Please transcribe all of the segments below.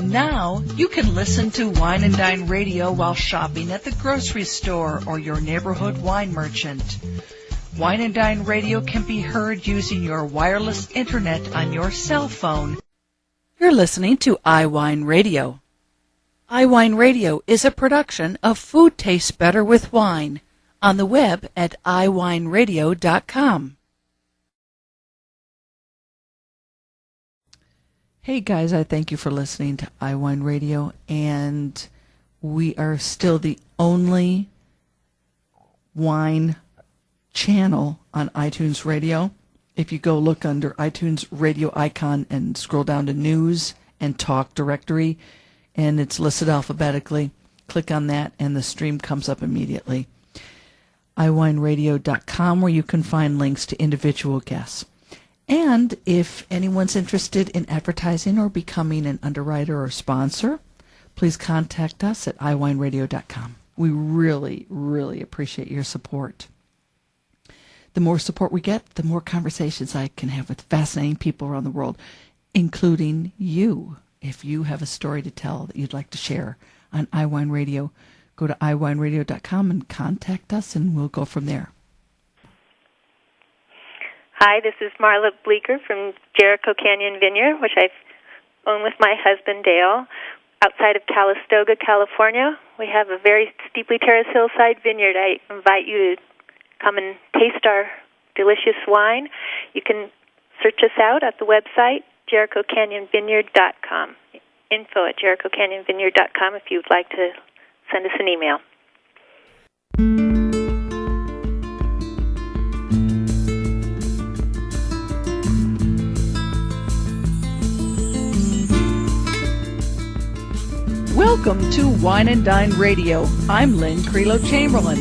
Now you can listen to Wine and Dine Radio while shopping at the grocery store or your neighborhood wine merchant. Wine and Dine Radio can be heard using your wireless internet on your cell phone. You're listening to iWineRadio. iWineRadio is a production of Food Tastes Better with Wine on the web at iWineRadio.com. Hey guys, I thank you for listening to iWineRadio, and we are still the only wine channel on iTunes Radio. If you go look under iTunes Radio icon and scroll down to News and Talk Directory, and it's listed alphabetically, click on that and the stream comes up immediately. iWineRadio.com, where you can find links to individual guests. And if anyone's interested in advertising or becoming an underwriter or sponsor, please contact us at iWineRadio.com. We really, really appreciate your support. The more support we get, the more conversations I can have with fascinating people around the world, including you. If you have a story to tell that you'd like to share on iWine Radio, go to iWineRadio.com and contact us, and we'll go from there. Hi, this is Marla Bleecher from Jericho Canyon Vineyard, which I own with my husband Dale, outside of Calistoga, California. We have a very steeply terraced hillside vineyard. I invite you to come and taste our delicious wine. You can search us out at the website, JerichoCanyonVineyard.com. Info at JerichoCanyonVineyard.com if you'd like to send us an email. Welcome to Wine and Dine Radio. I'm Lynn Creelo-Chamberlain.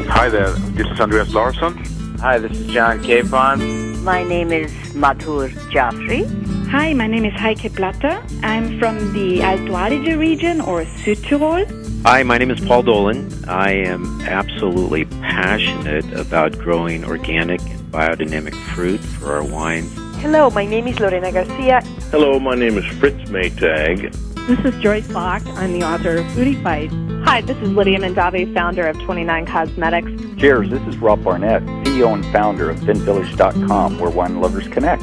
Hi there, this is Andreas Larsson. Hi, this is John Capon. My name is Madhur Jaffrey. Hi, my name is Heike Platter. I'm from the Alto Adige region, or Südtirol. Hi, my name is Paul Dolan. I am absolutely passionate about growing organic and biodynamic fruit for our wines. Hello, my name is Lorena Garcia. Hello, my name is Fritz Maytag. This is Joyce Locke. I'm the author of Foodie Fight. Hi, this is Lydia Mandave, founder of 29 Cosmetics. Cheers, this is Rob Barnett, CEO and founder of VinVillage.com, where wine lovers connect.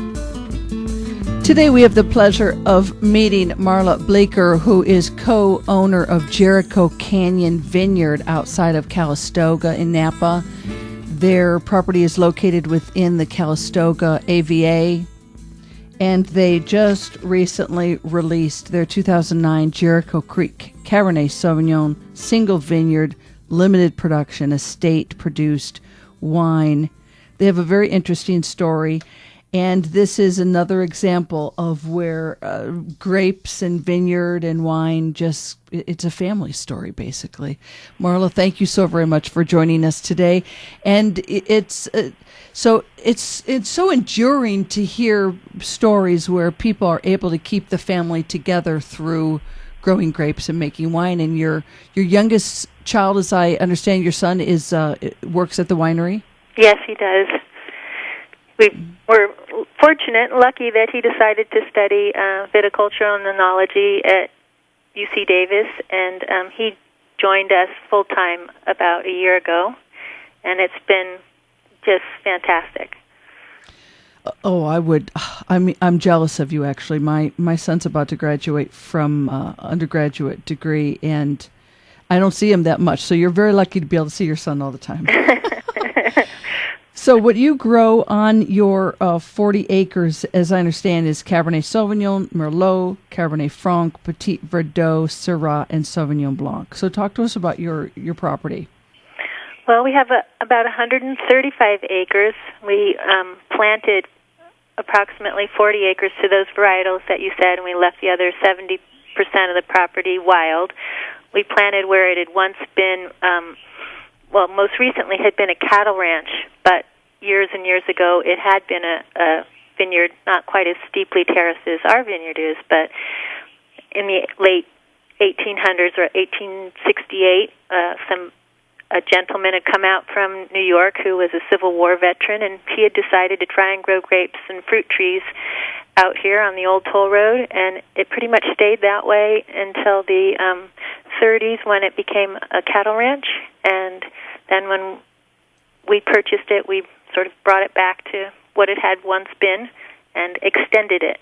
Today we have the pleasure of meeting Marla Bleecher, who is co-owner of Jericho Canyon Vineyard outside of Calistoga in Napa. Their property is located within the Calistoga AVA, and they just recently released their 2009 Jericho Creek Cabernet Sauvignon single vineyard limited production estate-produced wine. They have a very interesting story, and this is another example of where grapes and vineyard and wine it's a family story, basically. Marla, thank you so very much for joining us today. And it's so enduring to hear stories where people are able to keep the family together through growing grapes and making wine. And your youngest child, as I understand, your son works at the winery? Yes, he does. We're fortunate and lucky that he decided to study viticulture and enology at UC Davis, and he joined us full-time about a year ago, and it's been just fantastic. Oh, I'm jealous of you, actually. My son's about to graduate from undergraduate degree, and I don't see him that much, so you're very lucky to be able to see your son all the time. So what you grow on your 40 acres, as I understand, is Cabernet Sauvignon, Merlot, Cabernet Franc, Petit Verdot, Syrah, and Sauvignon Blanc. So talk to us about your property. Well, we have about 135 acres. We planted approximately 40 acres to those varietals that you said, and we left the other 70% of the property wild. We planted where it had once been, most recently had been a cattle ranch, but years and years ago it had been a vineyard, not quite as steeply terraced as our vineyard is, but in the late 1800s or 1868, a gentleman had come out from New York who was a Civil War veteran, and he had decided to try and grow grapes and fruit trees out here on the old toll road, and it pretty much stayed that way until the 30s when it became a cattle ranch. And then when we purchased it, we sort of brought it back to what it had once been and extended it.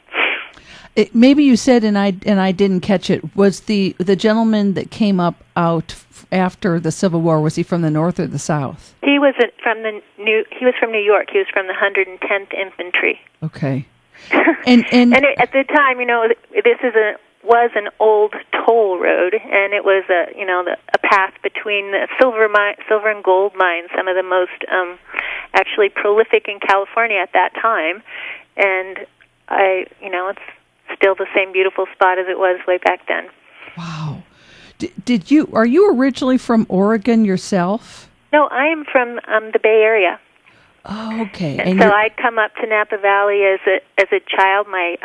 Maybe you said, and I didn't catch it. Was the gentleman that came out after the Civil War? Was he from the North or the South? He was from New York. He was from the 110th Infantry. Okay. And at the time, this was an old toll road, and it was a path between the silver and gold mines, some of the most actually prolific in California at that time. And it's still the same beautiful spot as it was way back then. Wow. Are you originally from Oregon yourself? No, I am from the Bay Area. Oh, okay. And so I'd come up to Napa Valley as a child. My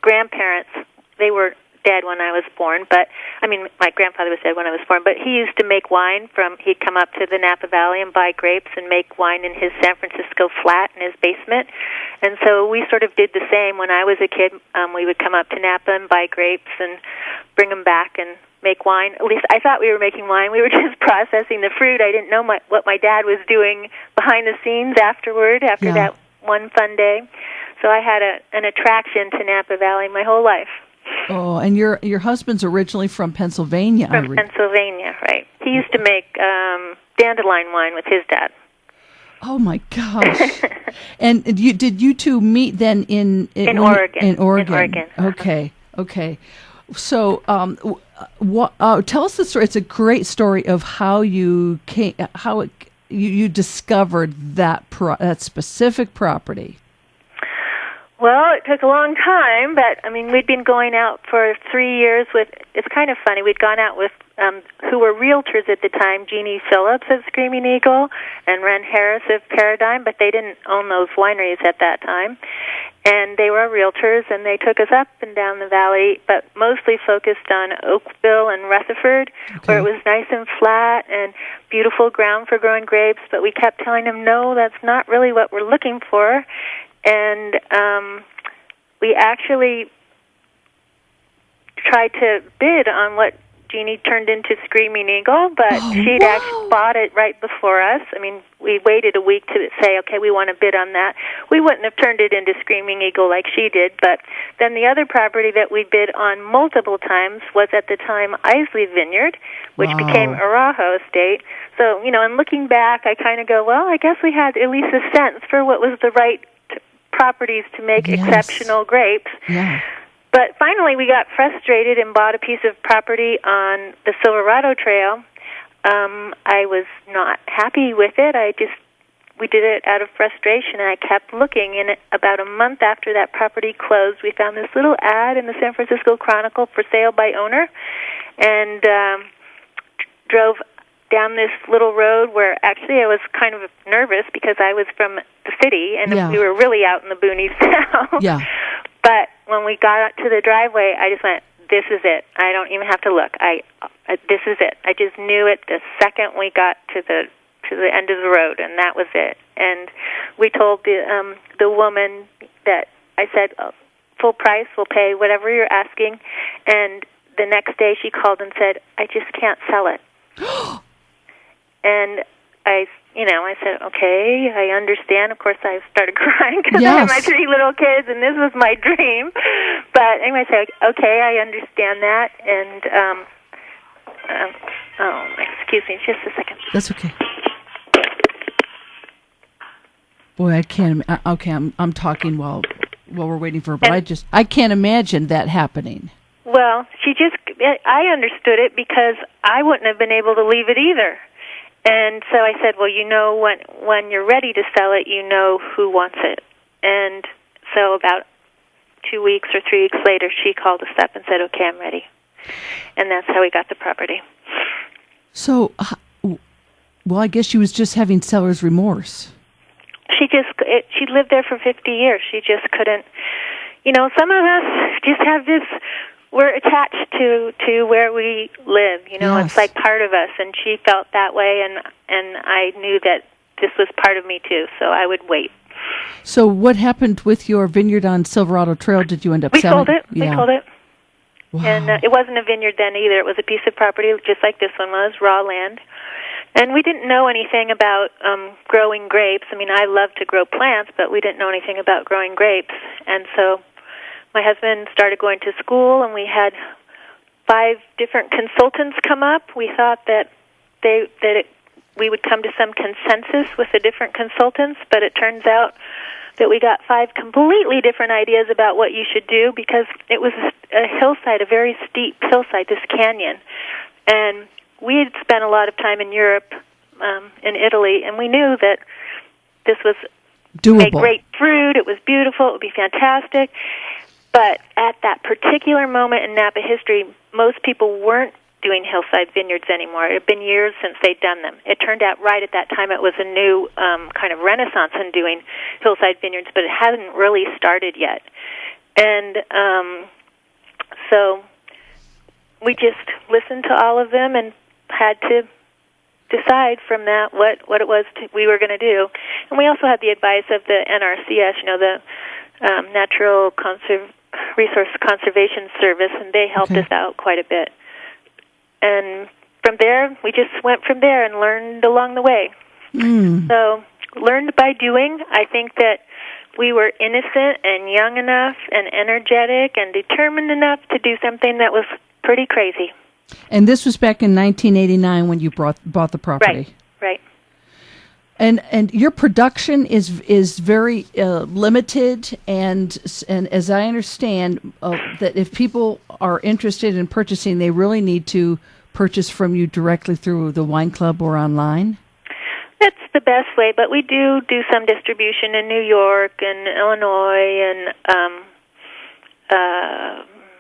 grandparents, they were dead when I was born, my grandfather was dead when I was born, but he used to make wine he'd come up to the Napa Valley and buy grapes and make wine in his San Francisco flat in his basement. And so we sort of did the same when I was a kid. We would come up to Napa and buy grapes and bring them back and make wine. At least I thought we were making wine. We were just processing the fruit. I didn't know what my dad was doing behind the scenes after that one fun day. So I had an attraction to Napa Valley my whole life. Oh, and your husband's originally from Pennsylvania. From Pennsylvania, right. He used to make dandelion wine with his dad. Oh, my gosh. And did you two meet then in Oregon? In Oregon. In Oregon. Okay. So tell us the story. It's a great story of how you you discovered that specific property. Well, it took a long time, but, we'd been going out for 3 years it's kind of funny, we'd gone out with, who were realtors at the time, Jeannie Phillips of Screaming Eagle and Ren Harris of Paradigm, but they didn't own those wineries at that time. And they were realtors, and they took us up and down the valley, but mostly focused on Oakville and Rutherford, where it was nice and flat and beautiful ground for growing grapes, but we kept telling them, no, that's not really what we're looking for. And we actually tried to bid on what Jeannie turned into Screaming Eagle, but she'd actually bought it right before us. We waited a week to say, okay, we want to bid on that. We wouldn't have turned it into Screaming Eagle like she did, but then the other property that we bid on multiple times was at the time Isley Vineyard, which became Arajo Estate. So, and looking back, I kind of go, well, I guess we had at least a sense for what was the right properties to make exceptional grapes. Yeah. But finally we got frustrated and bought a piece of property on the Silverado Trail. I was not happy with it. We did it out of frustration, and I kept looking. And about a month after that property closed, we found this little ad in the San Francisco Chronicle for sale by owner, and drove down this little road where actually I was kind of nervous because I was from the city, and we were really out in the boonies now. Yeah. But when we got out to the driveway, I just went, this is it. I don't even have to look. This is it. I just knew it the second we got to the end of the road, and that was it. And we told the woman that I said, full price, we'll pay whatever you're asking. And the next day she called and said, I just can't sell it. And I said, okay, I understand. Of course, I started crying because I had my 3 little kids, and this was my dream. But anyway, I said, okay, I understand that. And, excuse me, just a second. That's okay. Boy, I can't. Okay, I'm talking while we're waiting for her, but I can't imagine that happening. Well, I understood it because I wouldn't have been able to leave it either. And so I said, well, when you're ready to sell it, you know who wants it. And so about 2 weeks or 3 weeks later, she called us up and said, okay, I'm ready. And that's how we got the property. So, well, I guess she was just having seller's remorse. She lived there for 50 years. She just couldn't, some of us just have this, we're attached to where we live, It's like part of us, and she felt that way, and I knew that this was part of me too, so I would wait. So what happened with your vineyard on Silverado Trail? Did you end up selling? We sold it. Wow. And it wasn't a vineyard then either. It was a piece of property just like this one was, raw land. And we didn't know anything about growing grapes. I mean, I love to grow plants, but we didn't know anything about growing grapes. And so my husband started going to school, and we had 5 different consultants come up. We thought that we would come to some consensus with the different consultants, but it turns out that we got 5 completely different ideas about what you should do, because it was a hillside, a very steep hillside, this canyon. And we had spent a lot of time in Europe, in Italy, and we knew that this was doable. Make great fruit, it was beautiful, it would be fantastic. But at that particular moment in Napa history, most people weren't doing hillside vineyards anymore. It had been years since they'd done them. It turned out right at that time it was a new kind of renaissance in doing hillside vineyards, but it hadn't really started yet. And so we just listened to all of them and had to decide from that what it was we were going to do. And we also had the advice of the NRCS, the Natural Resource Conservation Service, and they helped us out quite a bit. And from there, we just went from there and learned along the way. So, learned by doing. I think that we were innocent and young enough and energetic and determined enough to do something that was pretty crazy. And this was back in 1989 when you bought the property. Right. And your production is very limited, and as I understand, that if people are interested in purchasing, they really need to purchase from you directly through the wine club or online? That's the best way, but we do some distribution in New York and Illinois and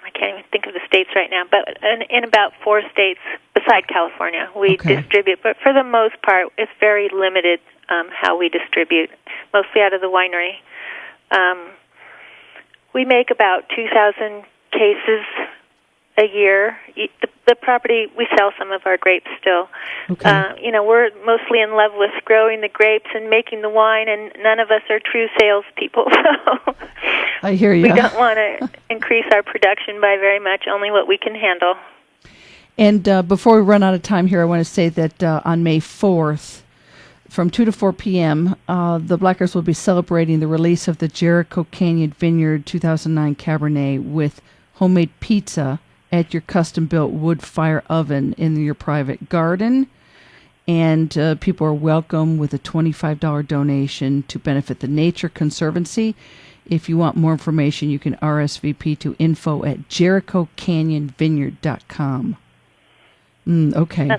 I can't even think of the states right now, but in about 4 states beside California we distribute. But for the most part, it's very limited how we distribute, mostly out of the winery. We make about 2,000 cases a year. The property, we sell some of our grapes still. We're mostly in love with growing the grapes and making the wine, and none of us are true salespeople. So I hear you. We don't want to increase our production by very much, only what we can handle. And before we run out of time here, I want to say that on May 4th, from 2 to 4 p.m., the Blackers will be celebrating the release of the Jericho Canyon Vineyard 2009 Cabernet with homemade pizza at your custom-built wood fire oven in your private garden. And people are welcome with a $25 donation to benefit the Nature Conservancy. If you want more information, you can RSVP to info@jerichocanyonvineyard.com. Okay.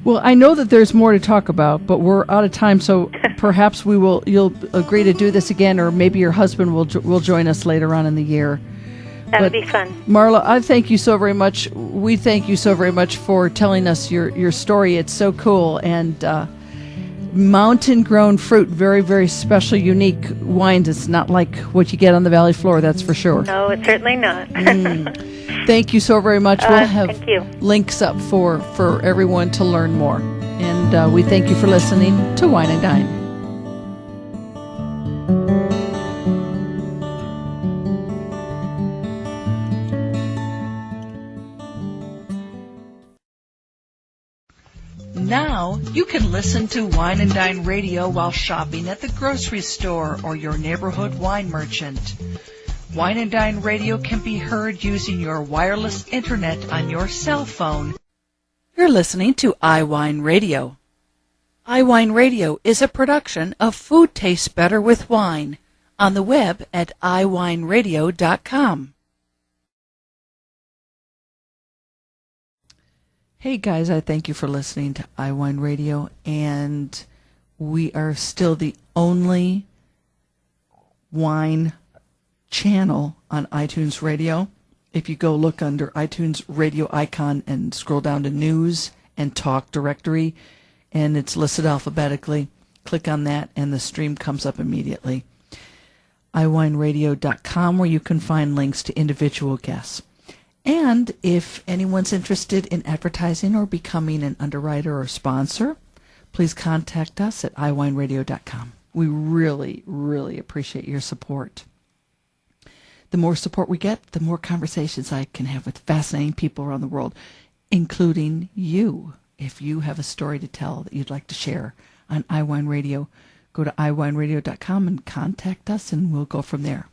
Well, I know that there's more to talk about, but we're out of time, so perhaps you'll agree to do this again, or maybe your husband will join us later on in the year. That would be fun. Marla, I thank you so very much. We thank you so very much for telling us your story. It's so cool. And mountain-grown fruit, very, very special, unique wines. It's not like what you get on the valley floor, that's for sure. No, it's certainly not. Thank you so very much. We'll have thank you. Links up for everyone to learn more. And we thank you for listening to Wine and Dine. Now you can listen to Wine and Dine Radio while shopping at the grocery store or your neighborhood wine merchant. Wine and Dine Radio can be heard using your wireless internet on your cell phone. You're listening to iWineRadio. iWineRadio is a production of Food Tastes Better with Wine, on the web at iWineRadio.com. Hey guys, I thank you for listening to iWine Radio, and we are still the only wine channel on iTunes Radio. If you go look under iTunes Radio icon and scroll down to News and Talk Directory, and it's listed alphabetically, click on that and the stream comes up immediately. iWineRadio.com, where you can find links to individual guests. And if anyone's interested in advertising or becoming an underwriter or sponsor, please contact us at iWineRadio.com. We really, really appreciate your support. The more support we get, the more conversations I can have with fascinating people around the world, including you. If you have a story to tell that you'd like to share on iWine Radio, go to iWineRadio.com and contact us, and we'll go from there.